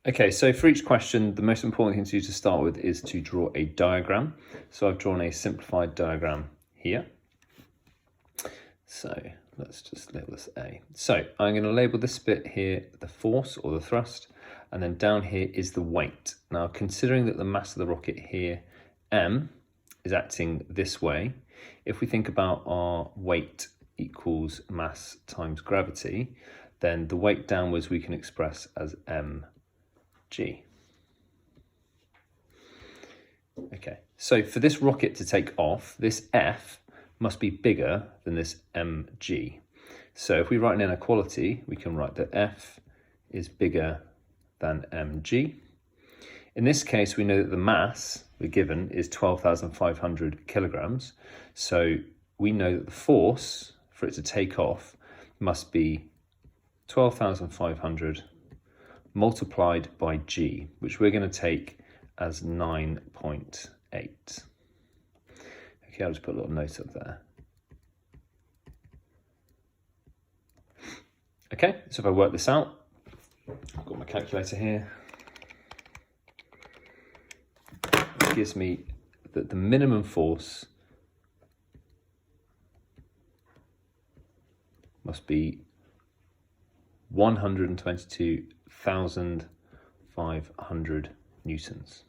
Okay, so for each question, the most important thing to do to start with is to draw a diagram. So I've drawn a simplified diagram here. So let's just label this A. So I'm going to label this bit here the force or the thrust, and then down here is the weight. Now, considering that the mass of the rocket here, m, is acting this way, if we think about our weight equals mass times gravity, then the weight downwards we can express as mg. Okay, so for this rocket to take off, this F must be bigger than this mg. So if we write an inequality, we can write that F is bigger than mg. In this case, we know that the mass we're given is 12,500 kilograms. So we know that the force for it to take off must be 12,500 multiplied by g, which we're going to take as 9.8. Okay, I'll just put a little note up there. Okay, so if I work this out, I've got my calculator here. It gives me that the minimum force must be 122,500 newtons.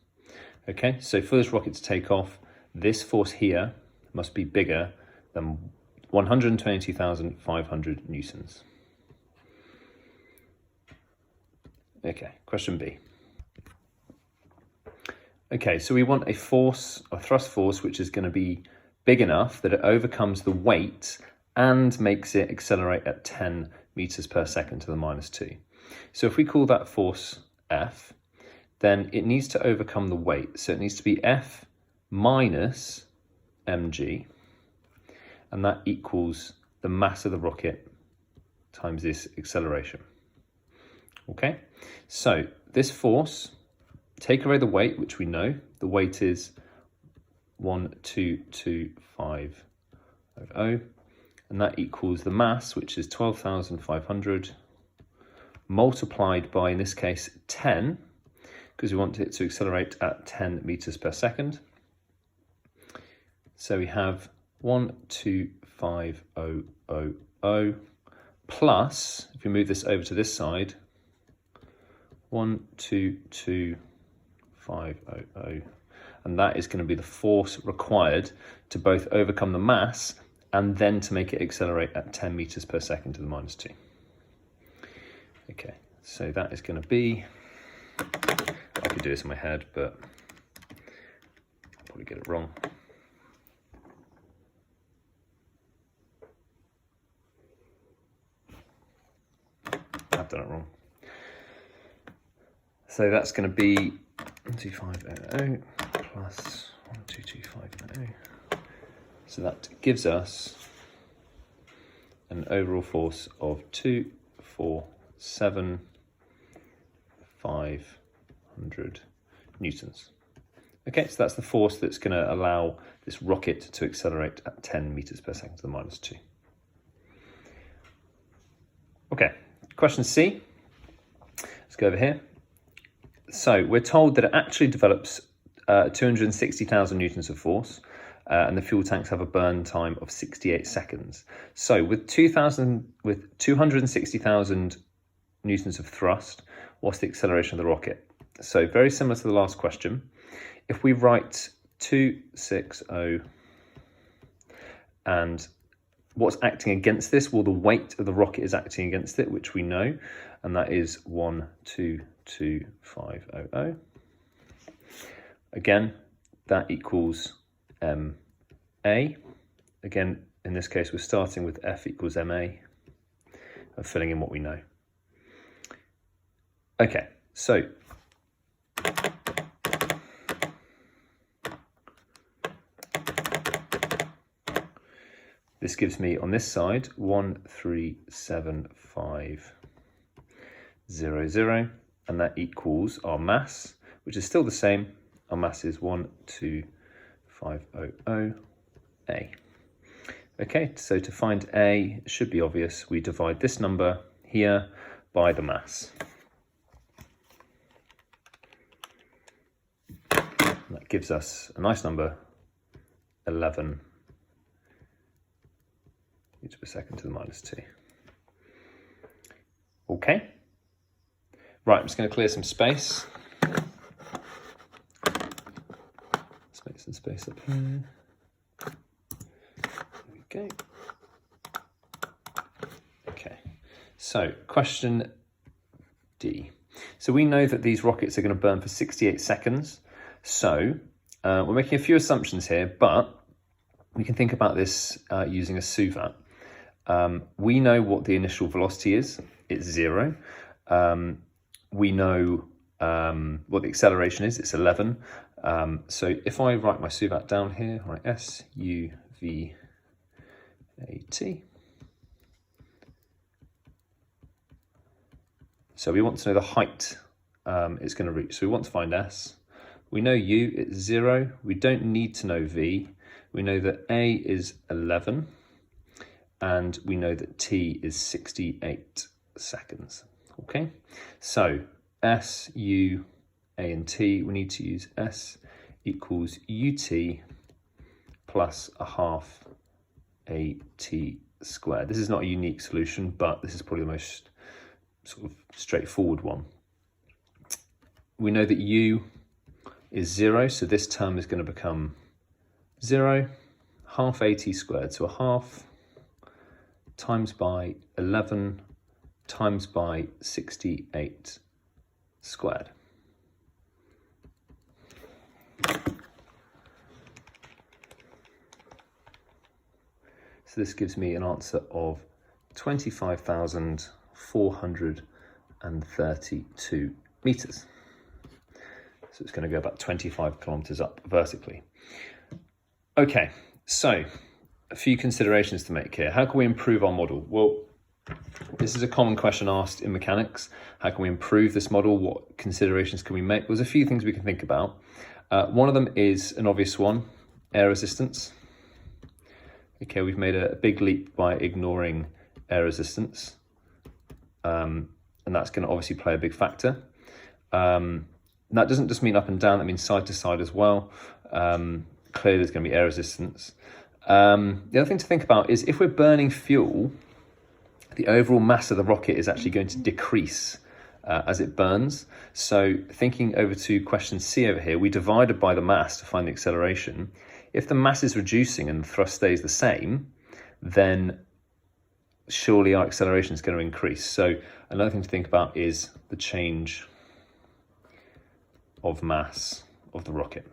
Okay, so for this rocket to take off, this force here must be bigger than 122,500 newtons. Okay, question B. Okay, so we want a force, a thrust force, which is going to be big enough that it overcomes the weight and makes it accelerate at 10 meters per second to the -2. So if we call that force F, then it needs to overcome the weight. So it needs to be F minus mg, and that equals the mass of the rocket times this acceleration. Okay, so this force, take away the weight, which we know. The weight is 122,500, and that equals the mass, which is 12,500, multiplied by, in this case, 10, because we want it to accelerate at 10 meters per second. So we have 125,000 plus, if we move this over to this side, 122,500, and that is going to be the force required to both overcome the mass and then to make it accelerate at 10 meters per second to the -2. Okay, so that is going to be, I could do this in my head, but I'll probably get it wrong. I've done it wrong. So that's going to be 125,000 plus 122,500. So that gives us an overall force of 247,500 newtons. Okay, so that's the force that's going to allow this rocket to accelerate at 10 meters per second to the -2. Okay, question C. Let's go over here. So we're told that it actually develops 260,000 newtons of force, and the fuel tanks have a burn time of 68 seconds. So with 260,000 newtons of thrust, what's the acceleration of the rocket? So very similar to the last question. If we write 260, and what's acting against this? Well, the weight of the rocket is acting against it, which we know, and that is 122,500. Again, that equals ma. Again, in this case, we're starting with F equals ma and filling in what we know. Okay, so this gives me on this side 137,500, and that equals our mass, which is still the same. Our mass is 125,000 A. Okay, so to find A, it should be obvious. We divide this number here by the mass. gives us a nice number, 11 meters per second to the minus 2. Okay. Right, I'm just going to clear some space. Let's make some space up here. There we go. Okay, so question D. So we know that these rockets are going to burn for 68 seconds. So we're making a few assumptions here, but we can think about this using a SUVAT. We know what the initial velocity is. It's 0. We know what the acceleration is. It's 11. So if I write my SUVAT down here, right, S-U-V-A-T. So we want to know the height it's going to reach. So we want to find S. We know U, it's 0. We don't need to know V. We know that A is 11. And we know that T is 68 seconds. Okay, so S, U, A, and T, we need to use S equals UT plus a half AT squared. This is not a unique solution, but this is probably the most sort of straightforward one. We know that U is 0, so this term is going to become 0, half AT squared, so a half times by 11 times by 68 squared. So this gives me an answer of 25,432 meters. So it's going to go about 25 kilometers up vertically. Okay, so a few considerations to make here. How can we improve our model? Well, this is a common question asked in mechanics. How can we improve this model? What considerations can we make? There's a few things we can think about. One of them is an obvious one, air resistance. Okay, we've made a big leap by ignoring air resistance. And that's going to obviously play a big factor. That doesn't just mean up and down, that means side to side as well. Clearly there's going to be air resistance. The other thing to think about is if we're burning fuel, the overall mass of the rocket is actually going to decrease as it burns. So thinking over to question C over here, we divided by the mass to find the acceleration. If the mass is reducing and the thrust stays the same, then surely our acceleration is going to increase. So another thing to think about is the change of mass of the rocket.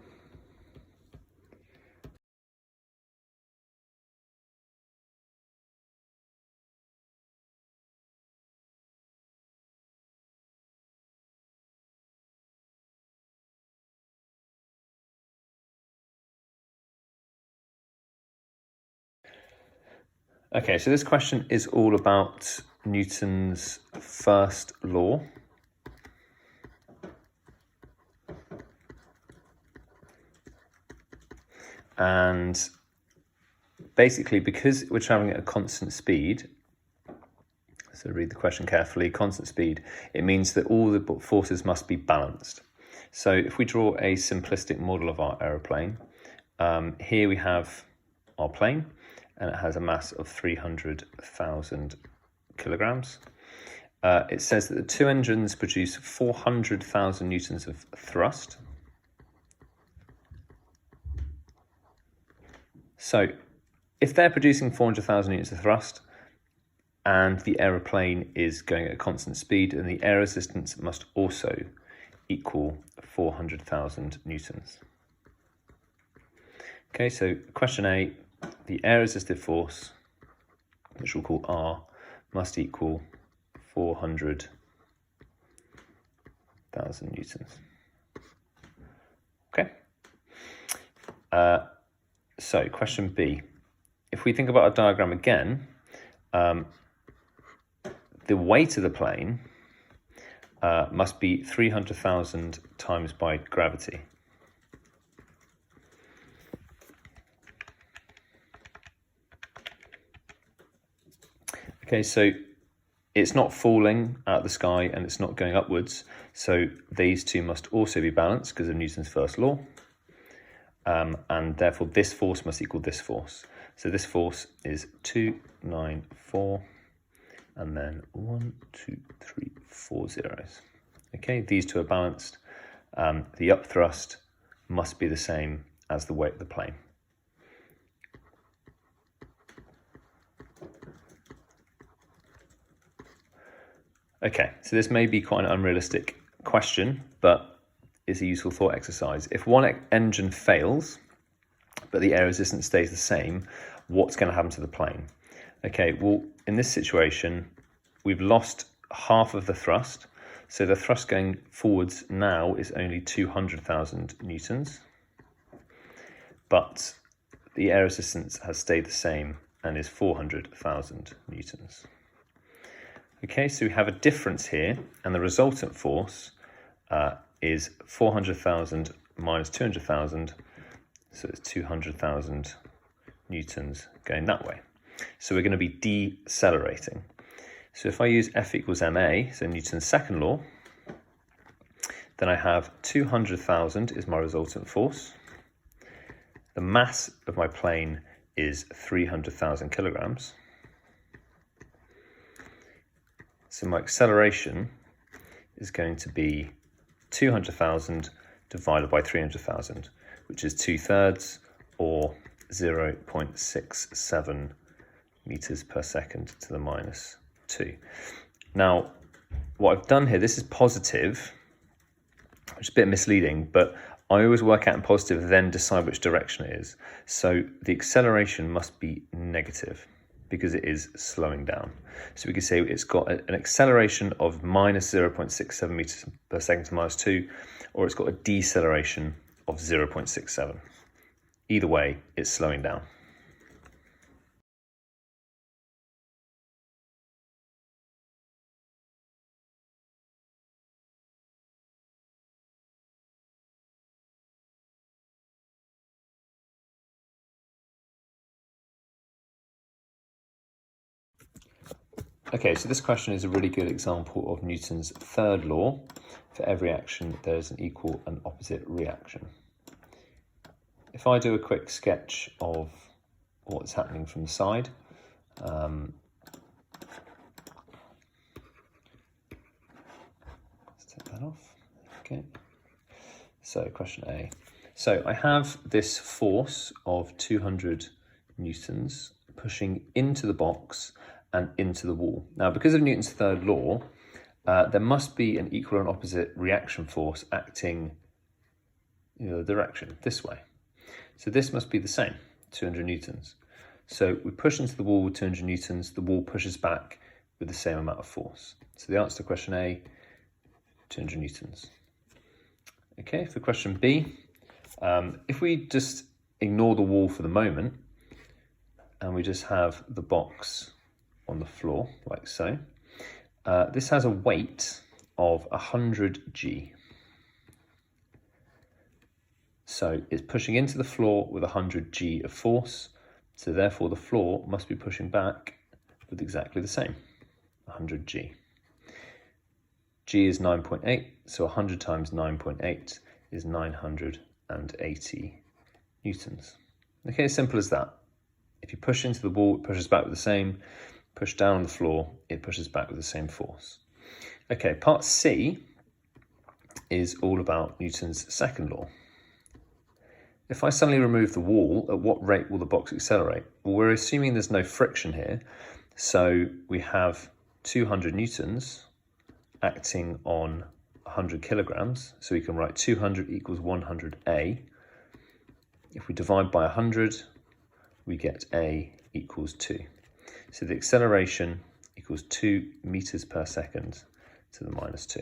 Okay, so this question is all about Newton's first law. And basically, because we're traveling at a constant speed, so read the question carefully, constant speed, it means that all the forces must be balanced. So if we draw a simplistic model of our aeroplane, here we have our plane, and it has a mass of 300,000 kilograms. It says that the two engines produce 400,000 newtons of thrust. So if they're producing 400,000 newtons of thrust and the aeroplane is going at a constant speed, then the air resistance must also equal 400,000 newtons. Okay, so question A, the air resistive force, which we'll call R, must equal 400,000 newtons. Okay. So question B, if we think about our diagram again, the weight of the plane must be 300,000 times by gravity. Okay, so it's not falling out of the sky and it's not going upwards. So these two must also be balanced because of Newton's first law. and therefore this force must equal this force. So this force is 294, and then 1, 2, 3, 4 zeros. Okay, these two are balanced. The up thrust must be the same as the weight of the plane. Okay, so this may be quite an unrealistic question, but it's a useful thought exercise. If one engine fails, but the air resistance stays the same, what's going to happen to the plane? Okay, well, in this situation, we've lost half of the thrust. So the thrust going forwards now is only 200,000 newtons, but the air resistance has stayed the same and is 400,000 newtons. Okay, so we have a difference here, and the resultant force is 400,000 minus 200,000, so it's 200,000 newtons going that way. So we're going to be decelerating. So if I use F equals ma, so Newton's second law, then I have 200,000 is my resultant force. The mass of my plane is 300,000 kilograms. So my acceleration is going to be 200,000 divided by 300,000, which is 2/3 or 0.67 meters per second to the minus 2. Now, what I've done here, this is positive, which is a bit misleading, but I always work out in positive, then decide which direction it is. So the acceleration must be negative because it is slowing down. So we can say it's got an acceleration of minus 0.67 meters per second to minus 2, or it's got a deceleration of 0.67. Either way, it's slowing down. Okay, so this question is a really good example of Newton's third law. For every action, there's an equal and opposite reaction. If I do a quick sketch of what's happening from the side, let's take that off. Okay. So question A. So I have this force of 200 newtons pushing into the box and into the wall. Now, because of Newton's third law, there must be an equal and opposite reaction force acting in the direction, this way. So this must be the same, 200 newtons. So we push into the wall with 200 newtons, the wall pushes back with the same amount of force. So the answer to question A, 200 newtons. Okay, for question B, if we just ignore the wall for the moment, and we just have the box on the floor, like so, this has a weight of 100 G. So it's pushing into the floor with 100 G of force, so therefore the floor must be pushing back with exactly the same, 100 G. G is 9.8, so 100 times 9.8 is 980 newtons. Okay, as simple as that. If you push into the wall, it pushes back with the same. Push down on the floor, it pushes back with the same force. Okay, part C is all about Newton's second law. If I suddenly remove the wall, at what rate will the box accelerate? Well, we're assuming there's no friction here, so we have 200 newtons acting on 100 kilograms, so we can write 200 equals 100A. If we divide by 100, we get A equals 2. So the acceleration equals 2 meters per second to the minus 2.